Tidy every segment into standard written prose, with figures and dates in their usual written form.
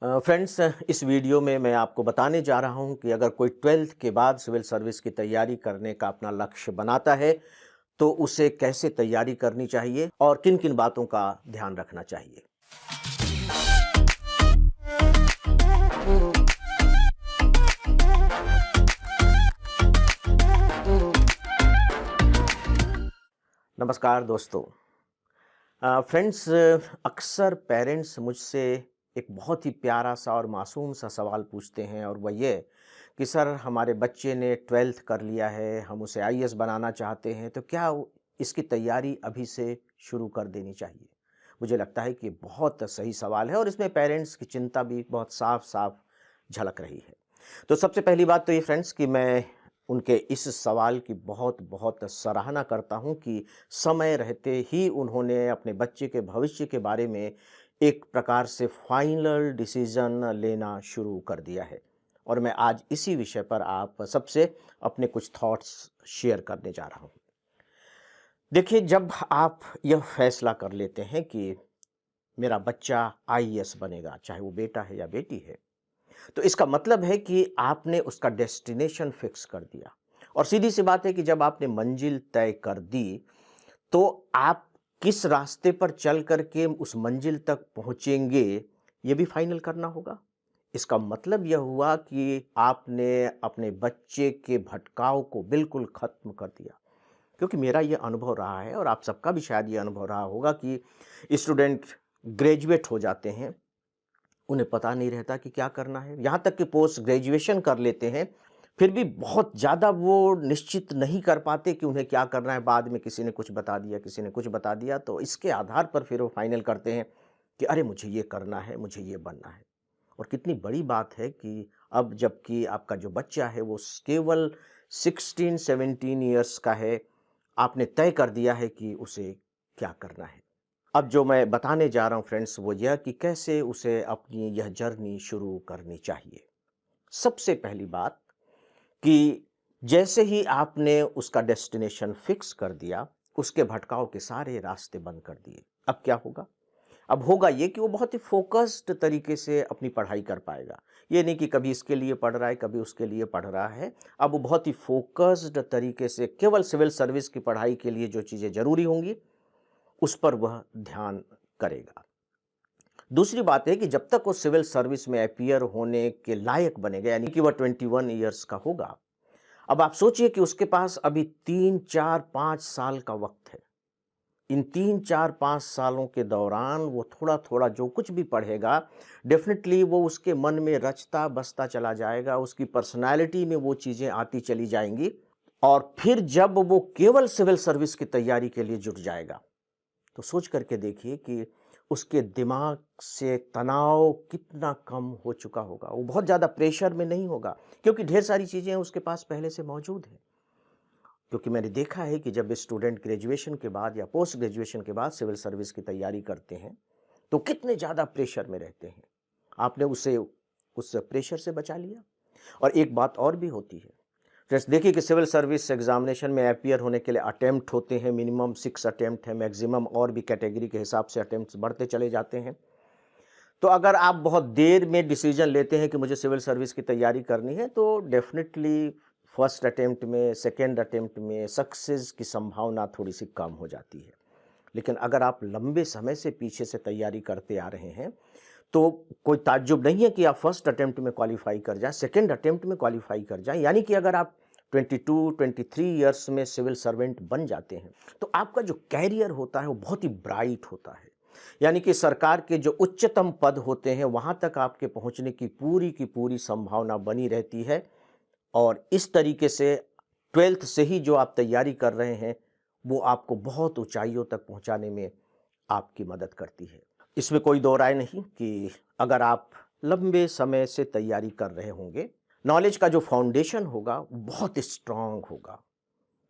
Friends, इस video में मैं आपको बताने जा रहा हूं कि अगर कोई 12th के बाद सिविल सर्विस की तैयारी करने का अपना लक्ष्य बनाता है तो उसे कैसे तैयारी करनी चाहिए और किन किन बातों का ध्यान रखना चाहिए। नमस्कार दोस्तों। फ्रेंड्स, अक्सर पेरेंट्स मुझसे एक बहुत ही प्यारा सा और मासूम सा सवाल पूछते हैं और वह ये कि सर, हमारे बच्चे ने 12th कर लिया है, हम उसे आईएएस बनाना चाहते हैं, तो क्या इसकी तैयारी अभी से शुरू कर देनी चाहिए। मुझे लगता है कि ये बहुत सही सवाल है और इसमें पेरेंट्स की चिंता भी बहुत साफ साफ झलक रही है। तो सबसे पहली बात तो ये फ्रेंड्स कि मैं उनके इस सवाल की बहुत बहुत सराहना करता हूं कि समय रहते ही उन्होंने अपने बच्चे के भविष्य के बारे में एक प्रकार से फाइनल डिसीजन लेना शुरू कर दिया है। और मैं आज इसी विषय पर आप सबसे अपने कुछ थॉट्स शेयर करने जा रहा हूं। देखिए, जब आप यह फैसला कर लेते हैं कि मेरा बच्चा आईएएस बनेगा, चाहे वो बेटा है या बेटी है, तो इसका मतलब है कि आपने उसका डेस्टिनेशन फिक्स कर दिया। और सीधी सी बात है कि जब आपने मंजिल तय कर दी, तो आप किस रास्ते पर चल करके उस मंजिल तक पहुंचेंगे, ये भी फाइनल करना होगा। इसका मतलब यह हुआ कि आपने अपने बच्चे के भटकाव को बिल्कुल खत्म कर दिया। क्योंकि मेरा ये अनुभव रहा है और आप सबका भी शायद ये अनुभव रहा होगा कि स्टूडेंट ग्रेजुएट हो जाते हैं, उन्हें पता नहीं रहता कि क्या करना है। यहाँ तक कि पोस्ट ग्रेजुएशन कर लेते हैं, फिर भी बहुत ज़्यादा वो निश्चित नहीं कर पाते कि उन्हें क्या करना है। बाद में किसी ने कुछ बता दिया, किसी ने कुछ बता दिया, तो इसके आधार पर फिर वो फाइनल करते हैं कि अरे, मुझे ये करना है, मुझे ये बनना है। और कितनी बड़ी बात है कि अब जबकि आपका जो बच्चा है वो केवल 16-17 ईयर्स का है, आपने तय कर दिया है कि उसे क्या करना है। अब जो मैं बताने जा रहा हूं फ्रेंड्स, वो यह कि कैसे उसे अपनी यह जर्नी शुरू करनी चाहिए। सबसे पहली बात कि जैसे ही आपने उसका डेस्टिनेशन फिक्स कर दिया, उसके भटकाव के सारे रास्ते बंद कर दिए। अब क्या होगा? अब होगा ये कि वो बहुत ही फोकस्ड तरीके से अपनी पढ़ाई कर पाएगा। ये नहीं कि कभी इसके लिए पढ़ रहा है, कभी उसके लिए पढ़ रहा है। अब वो बहुत ही फोकस्ड तरीके से केवल सिविल सर्विस की पढ़ाई के लिए जो चीज़ें ज़रूरी होंगी, उस पर वह ध्यान करेगा। दूसरी बात है कि जब तक वो सिविल सर्विस में अपीयर होने के लायक बनेगा, यानी कि वह 21 ईयर्स का होगा, अब आप सोचिए कि उसके पास अभी 3, 4, 5 साल का वक्त है। इन 3, 4, 5 सालों के दौरान वो थोड़ा-थोड़ा जो कुछ भी पढ़ेगा, डेफ़िनेटली वो उसके मन में रचता बसता चला जाएगा, उसकी पर्सनैलिटी में वो चीज़ें आती चली जाएँगी। और फिर जब वो केवल सिविल सर्विस की तैयारी के लिए जुट जाएगा, तो सोच करके देखिए कि उसके दिमाग से तनाव कितना कम हो चुका होगा। वो बहुत ज़्यादा प्रेशर में नहीं होगा, क्योंकि ढेर सारी चीज़ें उसके पास पहले से मौजूद हैं। क्योंकि मैंने देखा है कि जब स्टूडेंट ग्रेजुएशन के बाद या पोस्ट ग्रेजुएशन के बाद सिविल सर्विस की तैयारी करते हैं, तो कितने ज़्यादा प्रेशर में रहते हैं। आपने उसे उस प्रेशर से बचा लिया। और एक बात और भी होती है, जैसे देखिए कि सिविल सर्विस एग्जामिनेशन में अपीयर होने के लिए अटेम्प्ट होते हैं, मिनिमम 6 अटेम्प्ट है, मैक्सिमम और भी कैटेगरी के हिसाब से अटेम्प्ट्स बढ़ते चले जाते हैं। तो अगर आप बहुत देर में डिसीजन लेते हैं कि मुझे सिविल सर्विस की तैयारी करनी है, तो डेफिनेटली फर्स्ट अटेम्प्ट में, सेकेंड अटेम्प्ट में सक्सेस की संभावना थोड़ी सी कम हो जाती है। लेकिन अगर आप लंबे समय से पीछे से तैयारी करते आ रहे हैं, तो कोई ताज्जुब नहीं है कि आप फर्स्ट अटेम्प्ट में क्वालिफाई कर जाएं, सेकेंड अटेम्प्ट में क्वालिफाई कर जाएं। यानी कि अगर आप 22-23 ईयर्स में सिविल सर्वेंट बन जाते हैं, तो आपका जो कैरियर होता है वो बहुत ही ब्राइट होता है। यानी कि सरकार के जो उच्चतम पद होते हैं, वहां तक आपके पहुंचने की पूरी संभावना बनी रहती है। और इस तरीके से 12th से ही जो आप तैयारी कर रहे हैं, वो आपको बहुत ऊंचाइयों तक पहुंचाने में आपकी मदद करती है। इसमें कोई दो राय नहीं कि अगर आप लंबे समय से तैयारी कर रहे होंगे, नॉलेज का जो फाउंडेशन होगा वो बहुत स्ट्रांग होगा।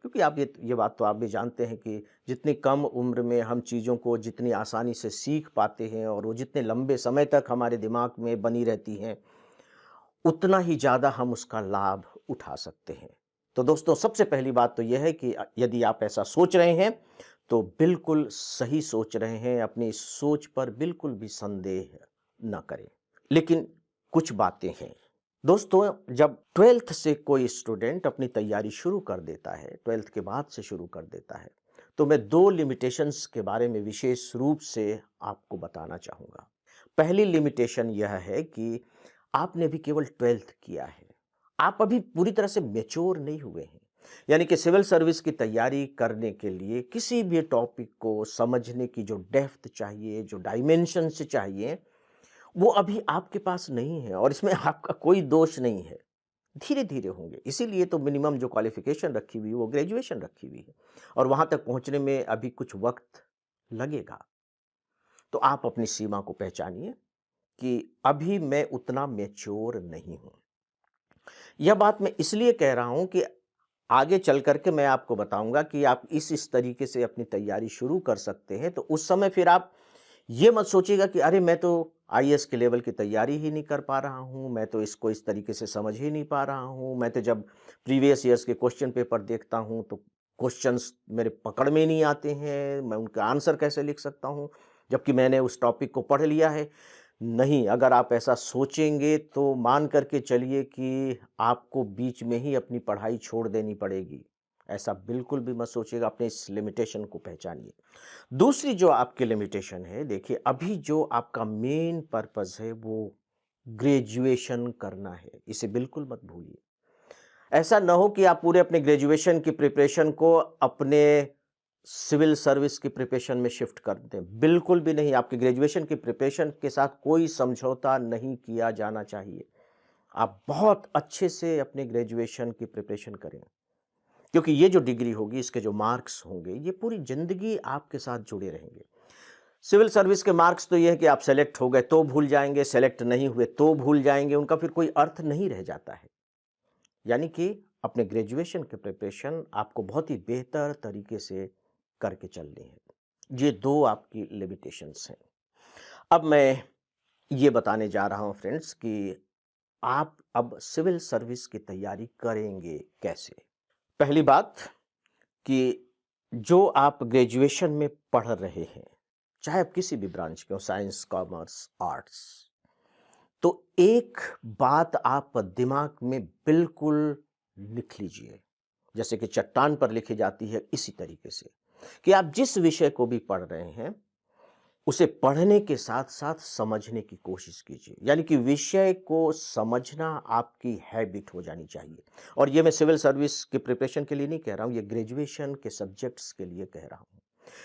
क्योंकि आप ये बात तो आप भी जानते हैं कि जितनी कम उम्र में हम चीज़ों को जितनी आसानी से सीख पाते हैं और वो जितने लंबे समय तक हमारे दिमाग में बनी रहती हैं, उतना ही ज़्यादा हम उसका लाभ उठा सकते हैं। तो दोस्तों, सबसे पहली बात तो यह है कि यदि आप ऐसा सोच रहे हैं, तो बिल्कुल सही सोच रहे हैं। अपनी इस सोच पर बिल्कुल भी संदेह ना करें। लेकिन कुछ बातें हैं। दोस्तों, जब 12th से कोई स्टूडेंट अपनी तैयारी शुरू कर देता है, 12th के बाद से शुरू कर देता है, तो मैं 2 लिमिटेशंस के बारे में विशेष रूप से आपको बताना चाहूँगा। पहली लिमिटेशन यह है कि आपने अभी केवल 12th किया है। आप अभी पूरी तरह से मैच्योर नहीं हुए हैं। यानी कि सिविल सर्विस की तैयारी करने के लिए किसी भी टॉपिक को समझने की जो डेप्थ चाहिए, जो डायमेंशन्स चाहिए, वो अभी आपके पास नहीं है और इसमें आपका कोई दोष नहीं है। धीरे-धीरे होंगे। इसीलिए तो मिनिमम जो क्वालिफ़िकेशन रखी हुई है, वो ग्रेजुएशन रखी हुई है और वहाँ तक पहुँचने में अभी कुछ वक़्त लगेगा। तो आप अपनी सीमा को पहचानिए कि अभी मैं उतना मैच्योर नहीं हूँ। यह बात मैं इसलिए कह रहा हूँ कि आगे चल कर के मैं आपको बताऊँगा कि आप इस तरीके से अपनी तैयारी शुरू कर सकते हैं, तो उस समय फिर आप ये मत सोचिएगा कि अरे मैं तो आईएएस के लेवल की तैयारी ही नहीं कर पा रहा हूँ, मैं तो इसको इस तरीके से समझ ही नहीं पा रहा हूँ, मैं तो जब प्रीवियस ईयर्स के क्वेश्चन पेपर देखता हूँ तो क्वेश्चंस मेरे पकड़ में नहीं आते हैं, मैं उनका आंसर कैसे लिख सकता हूँ, जबकि मैंने उस टॉपिक को पढ़ लिया है। नहीं, अगर आप ऐसा सोचेंगे तो मान कर के चलिए कि आपको बीच में ही अपनी पढ़ाई छोड़ देनी पड़ेगी। ऐसा बिल्कुल भी मत सोचिएगा, अपने इस लिमिटेशन को पहचानिए। दूसरी जो आपकी लिमिटेशन है, देखिए अभी जो आपका मेन पर्पस है वो ग्रेजुएशन करना है, इसे बिल्कुल मत भूलिए। ऐसा ना हो कि आप पूरे अपने ग्रेजुएशन की प्रिपरेशन को अपने सिविल सर्विस की प्रिपरेशन में शिफ्ट कर दें। बिल्कुल भी नहीं, आपकी ग्रेजुएशन की प्रिपरेशन के साथ कोई समझौता नहीं किया जाना चाहिए। आप बहुत अच्छे से अपने ग्रेजुएशन की प्रिपरेशन करें। क्योंकि ये जो डिग्री होगी, इसके जो मार्क्स होंगे, ये पूरी ज़िंदगी आपके साथ जुड़े रहेंगे। सिविल सर्विस के मार्क्स तो ये है कि आप सेलेक्ट हो गए तो भूल जाएँगे, सेलेक्ट नहीं हुए तो भूल जाएँगे, उनका फिर कोई अर्थ नहीं रह जाता है। यानी कि अपने ग्रेजुएशन की प्रिपरेशन आपको बहुत ही बेहतर तरीके से करके चलनी है। ये 2 आपकी लिमिटेशंस हैं। अब मैं ये बताने जा रहा हूँ फ्रेंड्स कि आप अब सिविल सर्विस की तैयारी करेंगे कैसे? पहली बात कि जो आप ग्रेजुएशन में पढ़ रहे हैं, चाहे आप किसी भी ब्रांच के हो, साइंस, कॉमर्स, आर्ट्स, तो एक बात आप दिमाग में बिल्कुल लिख लीजिए, जैसे कि चट्टान पर लिखी जाती है, इसी तरीके से कि आप जिस विषय को भी पढ़ रहे हैं, उसे पढ़ने के साथ-साथ समझने की कोशिश कीजिए। यानी कि विषय को समझना आपकी हैबिट हो जानी चाहिए और ये मैं सिविल सर्विस की प्रिपरेशन के लिए नहीं कह रहा हूँ, ये ग्रेजुएशन के सब्जेक्ट्स के लिए कह रहा हूँ।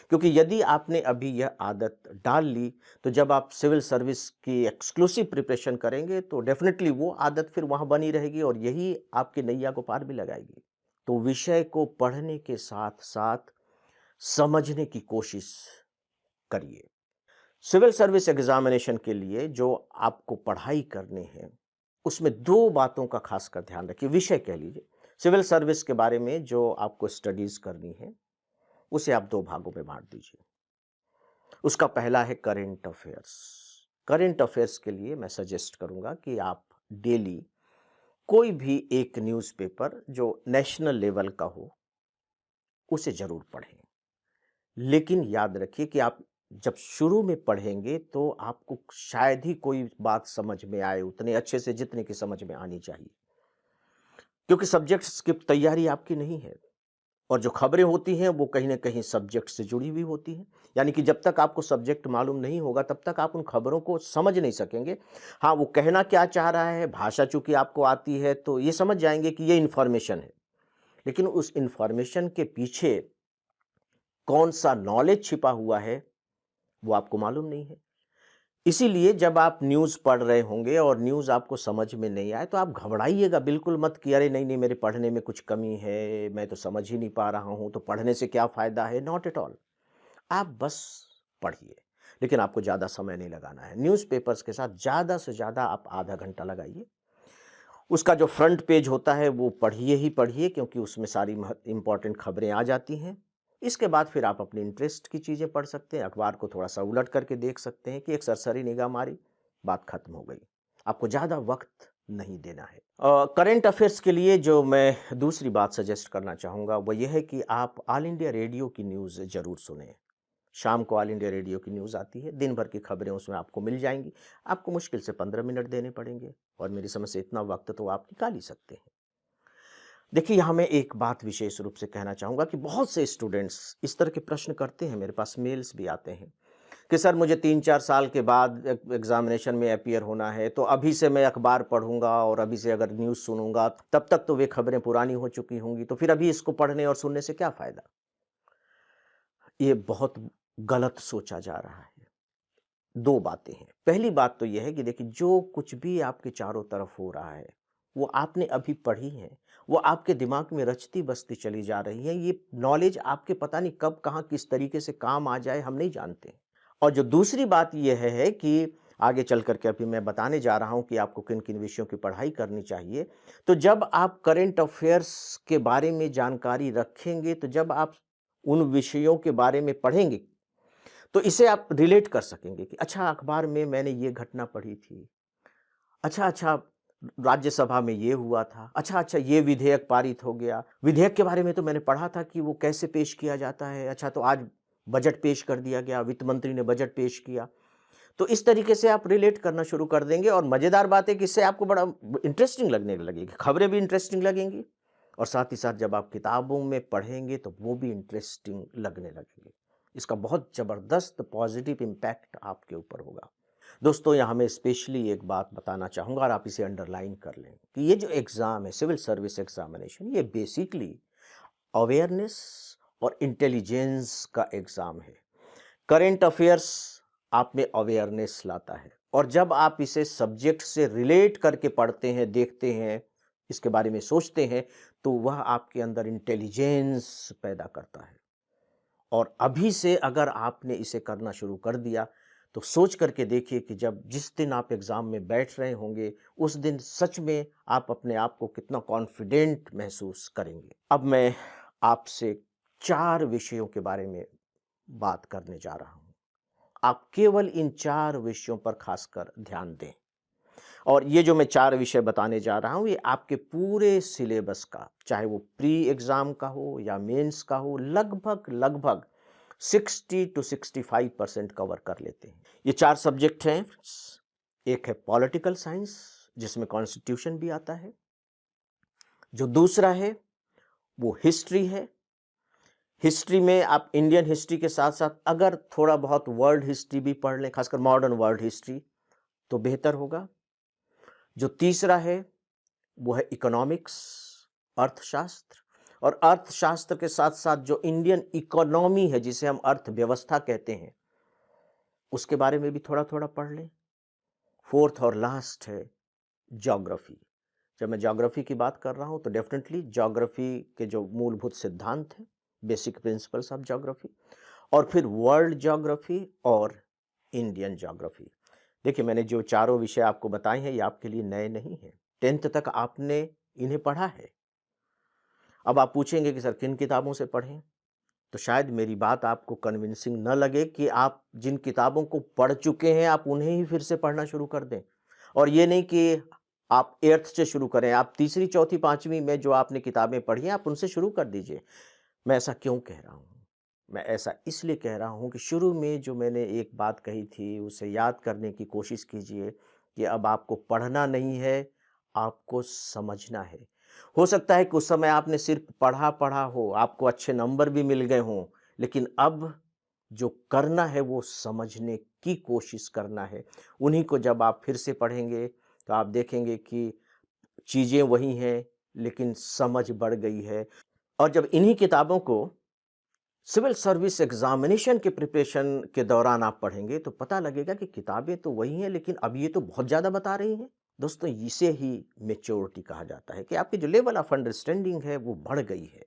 क्योंकि यदि आपने अभी यह आदत डाल ली, तो जब आप सिविल सर्विस की एक्सक्लूसिव प्रिपरेशन करेंगे, तो डेफ़िनिटली वो आदत फिर वहाँ बनी रहेगी और यही आपकी नैया को पार भी लगाएगी। तो विषय को पढ़ने के साथ-साथ समझने की कोशिश करिए। सिविल सर्विस एग्जामिनेशन के लिए जो आपको पढ़ाई करनी है, उसमें 2 बातों का खासकर ध्यान रखिए, विषय कह लीजिए। सिविल सर्विस के बारे में जो आपको स्टडीज़ करनी है, उसे आप 2 भागों में बाँट दीजिए। उसका पहला है करंट अफ़ेयर्स। करंट अफ़ेयर्स के लिए मैं सजेस्ट करूँगा कि आप डेली कोई भी एक न्यूज़पेपर जो नेशनल लेवल का हो, उसे ज़रूर पढ़ें। लेकिन याद रखिए कि आप जब शुरू में पढ़ेंगे तो आपको शायद ही कोई बात समझ में आए उतने अच्छे से जितने की समझ में आनी चाहिए। क्योंकि सब्जेक्ट्स की तैयारी आपकी नहीं है और जो खबरें होती हैं वो कहीं न कहीं सब्जेक्ट से जुड़ी हुई होती हैं। यानी कि जब तक आपको सब्जेक्ट मालूम नहीं होगा तब तक आप उन खबरों को समझ नहीं सकेंगे। हाँ, वो कहना क्या चाह रहा है, भाषा चूँकि आपको आती है तो ये समझ जाएँगे कि ये इन्फॉर्मेशन है। लेकिन उस इन्फॉर्मेशन के पीछे कौन-सा नॉलेज छिपा हुआ है, वो आपको मालूम नहीं है। इसीलिए जब आप न्यूज़ पढ़ रहे होंगे और न्यूज़ आपको समझ में नहीं आए तो आप घबराइएगा बिल्कुल मत कि अरे नहीं मेरे पढ़ने में कुछ कमी है, मैं तो समझ ही नहीं पा रहा हूँ, तो पढ़ने से क्या फ़ायदा है? Not at all. आप बस पढ़िए, लेकिन आपको ज़्यादा समय नहीं लगाना है। न्यूज़पेपर्स के साथ ज़्यादा से ज़्यादा आप आधा घंटा लगाइए। उसका जो फ्रंट पेज होता है वो पढ़िए ही पढ़िए क्योंकि उसमें सारी इम्पोर्टेंट खबरें आ जाती हैं। इसके बाद फिर आप अपने इंटरेस्ट की चीज़ें पढ़ सकते हैं, अखबार को थोड़ा-सा उलट करके देख सकते हैं कि एक सरसरी निगाह मारी, बात खत्म हो गई। आपको ज़्यादा वक़्त नहीं देना है। करंट अफ़ेयर्स के लिए जो मैं दूसरी बात सजेस्ट करना चाहूँगा वो ये है कि आप ऑल इंडिया रेडियो की न्यूज़ ज़रूर सुनें। शाम को ऑल इंडिया रेडियो की न्यूज़ आती है, दिन भर की खबरें उसमें आपको मिल जाएँगी। आपको मुश्किल से 15 मिनट देने पड़ेंगे और मेरी समझ से इतना वक़्त तो आप निकाल ही सकते हैं। देखिए, यहाँ मैं एक बात विशेष रूप से कहना चाहूँगा कि बहुत से स्टूडेंट्स इस तरह के प्रश्न करते हैं, मेरे पास मेल्स भी आते हैं कि सर मुझे 3-4 साल के बाद एग्ज़ामिनेशन में अपीयर होना है, तो अभी से मैं अखबार पढ़ूँगा और अभी से अगर न्यूज़ सुनूँगा, तब तक तो वे खबरें पुरानी हो चुकी होंगी, तो फिर अभी इसको पढ़ने और सुनने से क्या फ़ायदा? ये बहुत गलत सोचा जा रहा है। 2 बातें हैं। पहली बात तो ये है कि देखिए जो कुछ भी आपके चारों तरफ हो रहा है, वो आपने अभी पढ़ी है, वो आपके दिमाग में रचती-बसती चली जा रही है। ये नॉलेज आपके पता नहीं कब, कहाँ, किस तरीके से काम आ जाए हम नहीं जानते। और जो दूसरी बात ये है कि आगे चल कर के अभी मैं बताने जा रहा हूँ कि आपको किन-किन विषयों की पढ़ाई करनी चाहिए। तो जब आप करंट अफ़ेयर्स के बारे में जानकारी रखेंगे, तो जब आप उन विषयों के बारे में पढ़ेंगे, तो इसे आप रिलेट कर सकेंगे कि अच्छा अखबार में मैंने ये घटना पढ़ी थी। अच्छा, राज्यसभा में ये हुआ था। अच्छा, ये विधेयक पारित हो गया। विधेयक के बारे में तो मैंने पढ़ा था कि वो कैसे पेश किया जाता है। अच्छा तो आज बजट पेश कर दिया गया, वित्त मंत्री ने बजट पेश किया। तो इस तरीके से आप रिलेट करना शुरू कर देंगे और मज़ेदार बात है कि इससे आपको बड़ा इंटरेस्टिंग लगने लगेगी। खबरें भी इंटरेस्टिंग लगेंगी और साथ ही साथ जब आप किताबों में पढ़ेंगे तो वो भी इंटरेस्टिंग लगने लगेंगे। इसका बहुत ज़बरदस्त पॉज़िटिव इम्पैक्ट आपके ऊपर होगा। दोस्तों यहाँ मैं स्पेशली एक बात बताना चाहूँगा और आप इसे अंडरलाइन कर लें कि ये जो एग्ज़ाम है सिविल सर्विस एग्ज़ामिनेशन, ये बेसिकली अवेयरनेस और इंटेलिजेंस का एग्ज़ाम है। करंट अफेयर्स आप में अवेयरनेस लाता है और जब आप इसे सब्जेक्ट से रिलेट करके पढ़ते हैं, देखते हैं, इसके बारे में सोचते हैं, तो वह आपके अंदर इंटेलिजेंस पैदा करता है। और अभी से अगर आपने इसे करना शुरू कर दिया, तो सोच करके देखिए कि जब जिस दिन आप एग्ज़ाम में बैठ रहे होंगे, उस दिन सच में आप अपने आप को कितना कॉन्फिडेंट महसूस करेंगे। अब मैं आपसे 4 विषयों के बारे में बात करने जा रहा हूँ। आप केवल इन 4 विषयों पर खासकर ध्यान दें। और ये जो मैं 4 विषय बताने जा रहा हूँ, ये आपके पूरे सिलेबस का, चाहे वो प्री एग्ज़ाम का हो या मेंस का हो, लगभग 60 टू 65% कवर कर लेते हैं। ये 4 सब्जेक्ट हैं। एक है पॉलिटिकल साइंस, जिसमें कॉन्स्टिट्यूशन भी आता है। जो दूसरा है, वो हिस्ट्री है। हिस्ट्री में आप इंडियन हिस्ट्री के साथ-साथ अगर थोड़ा बहुत वर्ल्ड हिस्ट्री भी पढ़ लें, खासकर मॉडर्न वर्ल्ड हिस्ट्री, तो बेहतर होगा। जो तीसरा है, वो है इकोनॉमिक्स, अर्थशास्त्र। और अर्थशास्त्र के साथ-साथ जो इंडियन इकोनॉमी है, जिसे हम अर्थव्यवस्था कहते हैं, उसके बारे में भी थोड़ा-थोड़ा पढ़ लें। फोर्थ और लास्ट है ज्योग्राफी। जब मैं ज्योग्राफी की बात कर रहा हूँ, तो डेफ़िनेटली ज्योग्राफी के जो मूलभूत सिद्धांत हैं, बेसिक प्रिंसिपल्स ऑफ ज्योग्राफी, और फिर वर्ल्ड ज्योग्राफी और इंडियन ज्योग्राफी। देखिए, मैंने जो चारों विषय आपको बताए हैं, ये आपके लिए नए नहीं हैं। 10th तक आपने इन्हें पढ़ा है। अब आप पूछेंगे कि सर किन किताबों से पढ़ें? तो शायद मेरी बात आपको कन्विंसिंग न लगे कि आप जिन किताबों को पढ़ चुके हैं, आप उन्हें ही फिर से पढ़ना शुरू कर दें। और ये नहीं कि आप 8th से शुरू करें, आप तीसरी, चौथी, 5वीं में जो आपने किताबें पढ़ी हैं, आप उनसे शुरू कर दीजिए। मैं ऐसा क्यों कह रहा हूँ? मैं ऐसा इसलिए कह रहा हूँ कि शुरू में जो मैंने एक बात कही थी, उसे याद करने की कोशिश कीजिए कि अब आपको पढ़ना नहीं है, आपको समझना है। हो सकता है कि उस समय आपने सिर्फ़ पढ़ा हो, आपको अच्छे नंबर भी मिल गए हों, लेकिन अब जो करना है वो समझने की कोशिश करना है। उन्हीं को जब आप फिर से पढ़ेंगे, तो आप देखेंगे कि चीज़ें वही हैं, लेकिन समझ बढ़ गई है। और जब इन्हीं किताबों को सिविल सर्विस एग्जामिनेशन के प्रिपरेशन के दौरान आप पढ़ेंगे तो पता लगेगा कि किताबें तो वही हैं, लेकिन अब ये तो बहुत ज़्यादा बता रही हैं। दोस्तों, इसे ही मैच्योरिटी कहा जाता है कि आपकी जो लेवल ऑफ अंडरस्टैंडिंग है वो बढ़ गई है।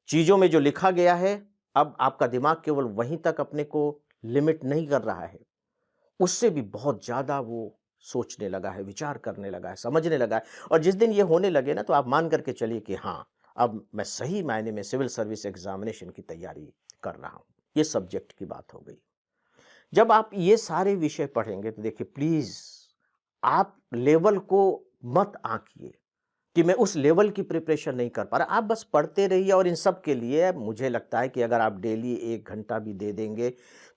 चीज़ों में जो लिखा गया है, अब आपका दिमाग केवल वहीं तक अपने को लिमिट नहीं कर रहा है, उससे भी बहुत ज़्यादा वो सोचने लगा है, विचार करने लगा है, समझने लगा है। और जिस दिन ये होने लगे ना, तो आप मान करके चलिए कि हाँ, अब मैं सही मायने में सिविल सर्विस एग्जामिनेशन की तैयारी कर रहा हूँ। ये सब्जेक्ट की बात हो गई। जब आप ये सारे विषय पढ़ेंगे तो देखिए प्लीज़ आप लेवल को मत आँकिए कि मैं उस लेवल की प्रिपरेशन नहीं कर पा रहा। आप बस पढ़ते रहिए और इन सब के लिए मुझे लगता है कि अगर आप डेली 1 घंटा भी दे देंगे,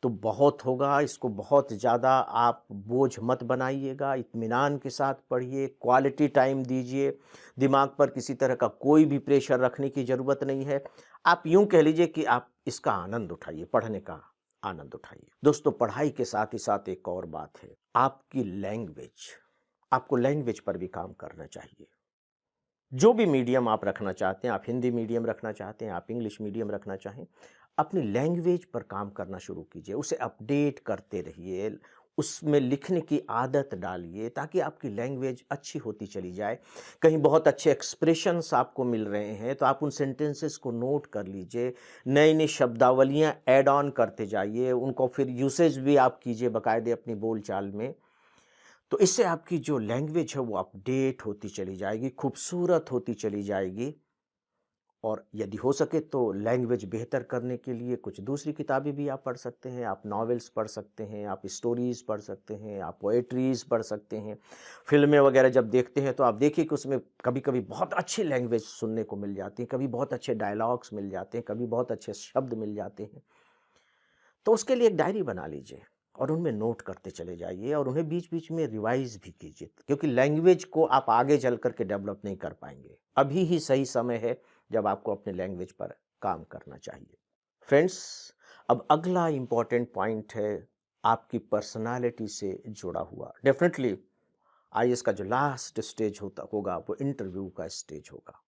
तो बहुत होगा। इसको बहुत ज़्यादा आप बोझ मत बनाइएगा, इत्मीनान के साथ पढ़िए, क्वालिटी टाइम दीजिए, दिमाग पर किसी तरह का कोई भी प्रेशर रखने की ज़रूरत नहीं है। आप यूँ कह लीजिए कि आप इसका आनंद उठाइए, पढ़ने का आनंद उठाइए। दोस्तों, पढ़ाई के साथ ही साथ एक और बात है, आपकी लैंग्वेज, आपको लैंग्वेज पर भी काम करना चाहिए। जो भी मीडियम आप रखना चाहते हैं, आप हिंदी मीडियम रखना चाहते हैं, आप इंग्लिश मीडियम रखना चाहें, अपनी लैंग्वेज पर काम करना शुरू कीजिए, उसे अपडेट करते रहिए, उसमें लिखने की आदत डालिए ताकि आपकी लैंग्वेज अच्छी होती चली जाए। कहीं बहुत अच्छे एक्सप्रेशंस आपको मिल रहे हैं, तो आप उन सेंटेंसेस को नोट कर लीजिए, नई-नई शब्दावलियाँ ऐड ऑन करते जाइए, उनको फिर यूसेज भी आप कीजिए बाकायदे अपनी बोलचाल में। तो इससे आपकी जो लैंग्वेज है वो अपडेट होती चली जाएगी, खूबसूरत होती चली जाएगी। और यदि हो सके तो लैंग्वेज बेहतर करने के लिए कुछ दूसरी किताबें भी आप पढ़ सकते हैं। आप नॉवेल्स पढ़ सकते हैं, आप स्टोरीज़ पढ़ सकते हैं, आप पोएट्रीज़ पढ़ सकते हैं। फ़िल्में वगैरह जब देखते हैं तो आप देखिए कि उसमें कभी-कभी बहुत अच्छी लैंग्वेज सुनने को मिल जाती है, कभी बहुत अच्छे डायलॉग्स मिल जाते हैं, कभी बहुत अच्छे शब्द मिल जाते हैं। तो उसके लिए एक डायरी बना लीजिए और उनमें नोट करते चले जाइए और उन्हें बीच-बीच में रिवाइज़ भी कीजिए, क्योंकि लैंग्वेज को आप आगे चल कर के डेवलप नहीं कर पाएँगे। अभी ही सही समय है जब आपको अपने लैंग्वेज पर काम करना चाहिए। फ्रेंड्स, अब अगला इम्पोर्टेंट पॉइंट है आपकी पर्सनैलिटी से जुड़ा हुआ। डेफ़िनिटली आईएएस का जो लास्ट स्टेज होता होगा वो इंटरव्यू का स्टेज होगा।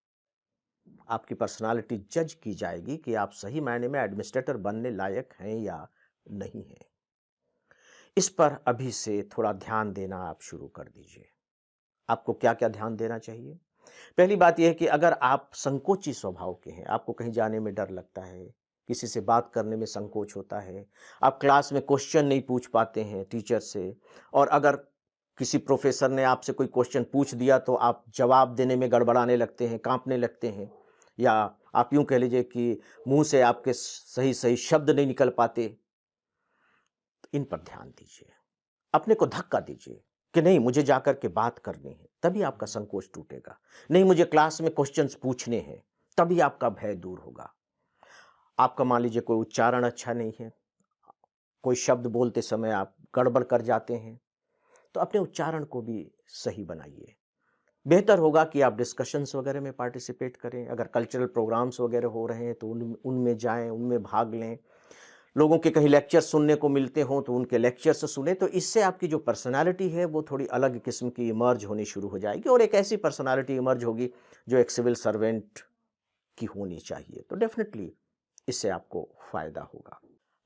आपकी पर्सनैलिटी जज की जाएगी कि आप सही मायने में एडमिनिस्ट्रेटर बनने लायक हैं या नहीं हैं। इस पर अभी से थोड़ा ध्यान देना आप शुरू कर दीजिए। आपको क्या-क्या ध्यान देना चाहिए? पहली बात ये है कि अगर आप संकोची स्वभाव के हैं, आपको कहीं जाने में डर लगता है, किसी से बात करने में संकोच होता है, आप क्लास में क्वेश्चन नहीं पूछ पाते हैं टीचर से, और अगर किसी प्रोफ़ेसर ने आपसे कोई क्वेश्चन पूछ दिया तो आप जवाब देने में गड़बड़ाने लगते हैं, काँपने लगते हैं, या आप यूँ कह लीजिए कि मुँह से आपके सही-सही शब्द नहीं निकल पाते, तो इन पर ध्यान दीजिए। अपने को धक्का दीजिए कि नहीं, मुझे जाकर के बात करनी है, तभी आपका संकोच टूटेगा। नहीं, मुझे क्लास में क्वेश्चंस पूछने हैं, तभी आपका भय दूर होगा। आपका मान लीजिए कोई उच्चारण अच्छा नहीं है, कोई शब्द बोलते समय आप गड़बड़ कर जाते हैं, तो अपने उच्चारण को भी सही बनाइए। बेहतर होगा कि आप डिस्कशंस वगैरह में पार्टिसिपेट करें। अगर कल्चरल प्रोग्राम्स वगैरह हो रहे हैं तो उनमें जाएँ, उनमें भाग लें। लोगों के कहीं लेक्चर सुनने को मिलते हों तो उनके लेक्चर्स सुनें, तो इससे आपकी जो पर्सनैलिटी है वो थोड़ी अलग किस्म की इमर्ज होनी शुरू हो जाएगी और एक ऐसी पर्सनैलिटी इमर्ज होगी जो एक सिविल सर्वेंट की होनी चाहिए। तो डेफ़िनेटली इससे आपको फ़ायदा होगा।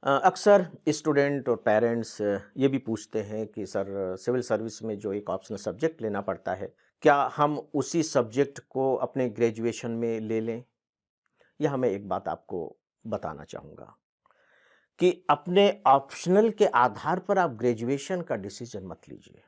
अक्सर स्टूडेंट और पेरेंट्स ये भी पूछते हैं कि सर, सिविल सर्विस में जो एक ऑप्शनल सब्जेक्ट लेना पड़ता है, क्या हम उसी सब्जेक्ट को अपने ग्रेजुएशन में ले लें? यहाँ मैं एक बात आपको बताना चाहूँगा कि अपने ऑप्शनल के आधार पर आप ग्रेजुएशन का डिसीजन मत लीजिए।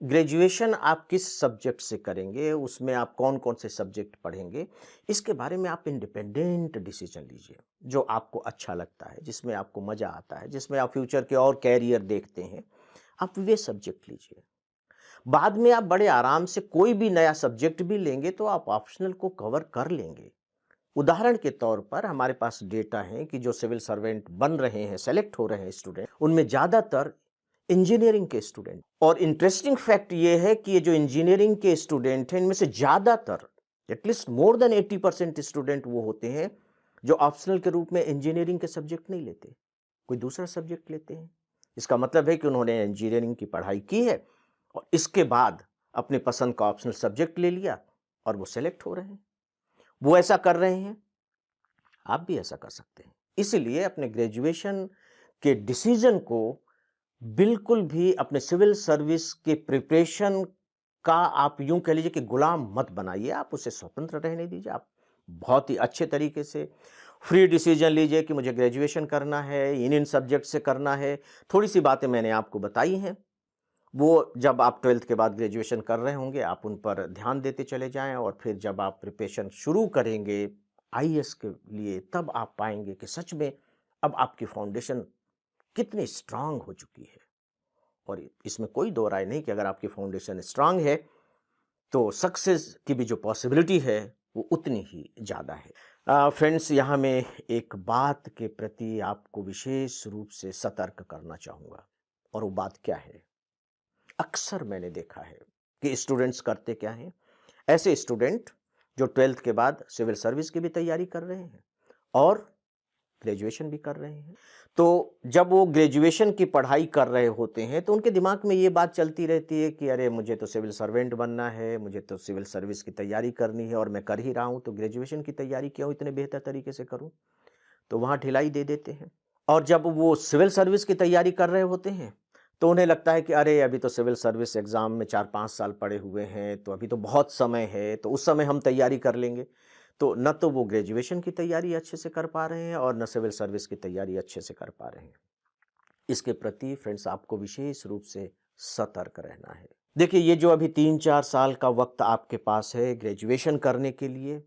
ग्रेजुएशन आप किस सब्जेक्ट से करेंगे, उसमें आप कौन-कौन से सब्जेक्ट पढ़ेंगे, इसके बारे में आप इंडिपेंडेंट डिसीजन लीजिए। जो आपको अच्छा लगता है, जिसमें आपको मज़ा आता है, जिसमें आप फ्यूचर के और कैरियर देखते हैं, आप वे सब्जेक्ट लीजिए। बाद में आप बड़े आराम से कोई भी नया सब्जेक्ट भी लेंगे तो आप ऑप्शनल को कवर कर लेंगे। उदाहरण के तौर पर हमारे पास डेटा है कि जो सिविल सर्वेंट बन रहे हैं, सेलेक्ट हो रहे हैं स्टूडेंट, उनमें ज़्यादातर इंजीनियरिंग के स्टूडेंट। और इंटरेस्टिंग फैक्ट ये है कि ये जो इंजीनियरिंग के स्टूडेंट हैं, इनमें से ज़्यादातर, एटलीस्ट मोर देन 80% स्टूडेंट वो होते हैं जो ऑप्शनल के रूप में इंजीनियरिंग के सब्जेक्ट नहीं लेते, कोई दूसरा सब्जेक्ट लेते हैं। इसका मतलब है कि उन्होंने इंजीनियरिंग की पढ़ाई की है और इसके बाद अपने पसंद का ऑप्शनल सब्जेक्ट ले लिया और वो सेलेक्ट हो रहे हैं। वो ऐसा कर रहे हैं, आप भी ऐसा कर सकते हैं। इसलिए अपने ग्रेजुएशन के डिसीजन को बिल्कुल भी अपने सिविल सर्विस के प्रिपरेशन का आप यूँ कह लीजिए कि गुलाम मत बनाइए, आप उसे स्वतंत्र रहने दीजिए। आप बहुत ही अच्छे तरीके से फ्री डिसीजन लीजिए कि मुझे ग्रेजुएशन करना है, इन सब्जेक्ट से करना है। थोड़ी-सी बातें मैंने आपको बताई हैं, वो जब आप 12th के बाद ग्रेजुएशन कर रहे होंगे, आप उन पर ध्यान देते चले जाएँ और फिर जब आप प्रिपरेशन शुरू करेंगे आईएएस के लिए, तब आप पाएँगे कि सच में अब आपकी फाउंडेशन कितनी स्ट्रॉन्ग हो चुकी है। और इसमें कोई दो राय नहीं कि अगर आपकी फाउंडेशन स्ट्रांग है, तो सक्सेस की भी जो पॉसिबिलिटी है वो उतनी ही ज़्यादा है। फ्रेंड्स, यहाँ मैं एक बात के प्रति आपको विशेष रूप से सतर्क करना चाहूँगा, और वो बात क्या है? अक्सर मैंने देखा है कि स्टूडेंट्स करते क्या हैं, ऐसे स्टूडेंट जो 12th के बाद सिविल सर्विस की भी तैयारी कर रहे हैं और ग्रेजुएशन भी कर रहे हैं। तो जब वो ग्रेजुएशन की पढ़ाई कर रहे होते हैं तो उनके दिमाग में ये बात चलती रहती है कि अरे मुझे तो सिविल सर्वेंट बनना है, मुझे तो सिविल सर्विस की तैयारी करनी है और मैं कर ही रहा हूँ, तो ग्रेजुएशन की तैयारी क्यों इतने बेहतर तरीके से करूँ? तो वहाँ ढिलाई दे देते हैं। और जब वो सिविल सर्विस की तैयारी कर रहे होते हैं, तो उन्हें लगता है कि अरे अभी तो सिविल सर्विस एग्ज़ाम में 4-5 साल पड़े हुए हैं, तो अभी तो बहुत समय है, तो उस समय हम तैयारी कर लेंगे। तो न तो वो ग्रेजुएशन की तैयारी अच्छे से कर पा रहे हैं और न सिविल सर्विस की तैयारी अच्छे से कर पा रहे हैं। इसके प्रति फ्रेंड्स आपको विशेष रूप से सतर्क रहना है। देखिए, ये जो अभी 3-4 साल का वक़्त आपके पास है ग्रेजुएशन करने के लिए,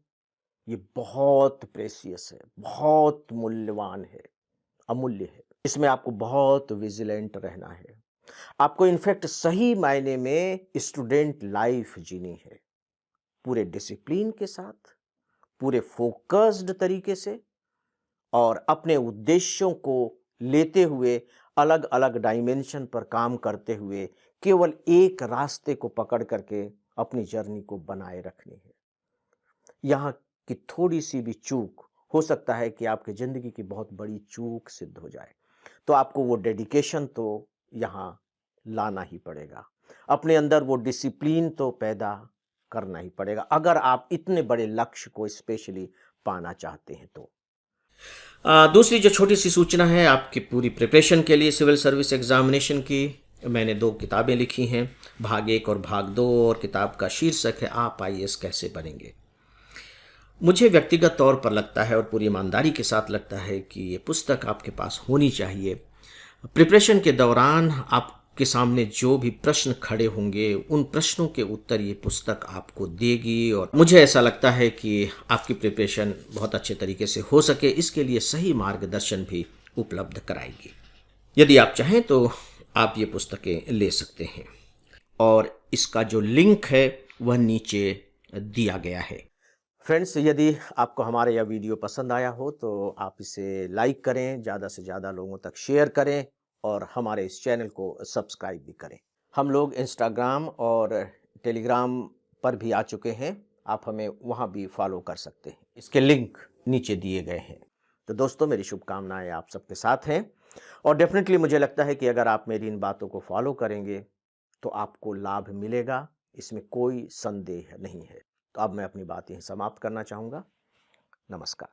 ये बहुत प्रेशियस है, बहुत मूल्यवान है, अमूल्य है। इसमें आपको बहुत विजिलेंट रहना है। आपको इनफैक्ट सही मायने में स्टूडेंट लाइफ जीनी है, पूरे डिसिप्लिन के साथ, पूरे फोकस्ड तरीके से और अपने उद्देश्यों को लेते हुए, अलग-अलग डायमेंशन पर काम करते हुए, केवल एक रास्ते को पकड़ करके अपनी जर्नी को बनाए रखनी है। यहाँ की थोड़ी-सी भी चूक हो सकता है कि आपकी ज़िंदगी की बहुत बड़ी चूक सिद्ध हो जाए। तो आपको वो डेडिकेशन तो यहाँ लाना ही पड़ेगा। अपने अंदर वो डिसिप्लिन तो पैदा करना ही पड़ेगा, अगर आप इतने बड़े लक्ष्य को स्पेशली पाना चाहते हैं तो। दूसरी जो छोटी-सी सूचना है आपकी पूरी प्रिपरेशन के लिए सिविल सर्विस एग्ज़ामिनेशन की, मैंने 2 किताबें लिखी हैं, भाग 1 और भाग 2, और किताब का शीर्षक है आप आईएएस कैसे बनेंगे। मुझे व्यक्तिगत तौर पर लगता है और पूरी ईमानदारी के साथ लगता है कि ये पुस्तक आपके पास होनी चाहिए। प्रिपरेशन के दौरान आपके सामने जो भी प्रश्न खड़े होंगे, उन प्रश्नों के उत्तर ये पुस्तक आपको देगी, और मुझे ऐसा लगता है कि आपकी प्रिपरेशन बहुत अच्छे तरीके से हो सके, इसके लिए सही मार्गदर्शन भी उपलब्ध कराएगी। यदि आप चाहें तो आप ये पुस्तकें ले सकते हैं, और इसका जो लिंक है वह नीचे दिया गया है। फ्रेंड्स, यदि आपको हमारा यह वीडियो पसंद आया हो तो आप इसे लाइक करें, ज़्यादा से ज़्यादा लोगों तक शेयर करें और हमारे इस चैनल को सब्सक्राइब भी करें। हम लोग इंस्टाग्राम और टेलीग्राम पर भी आ चुके हैं, आप हमें वहाँ भी फॉलो कर सकते हैं। इसके लिंक नीचे दिए गए हैं। तो दोस्तों, मेरी शुभकामनाएं आप सबके साथ हैं, और डेफिनेटली मुझे लगता है कि अगर आप मेरी इन बातों को फॉलो करेंगे तो आपको लाभ मिलेगा, इसमें कोई संदेह नहीं है। तो अब मैं अपनी बात यहीं समाप्त करना चाहूँगा। नमस्कार।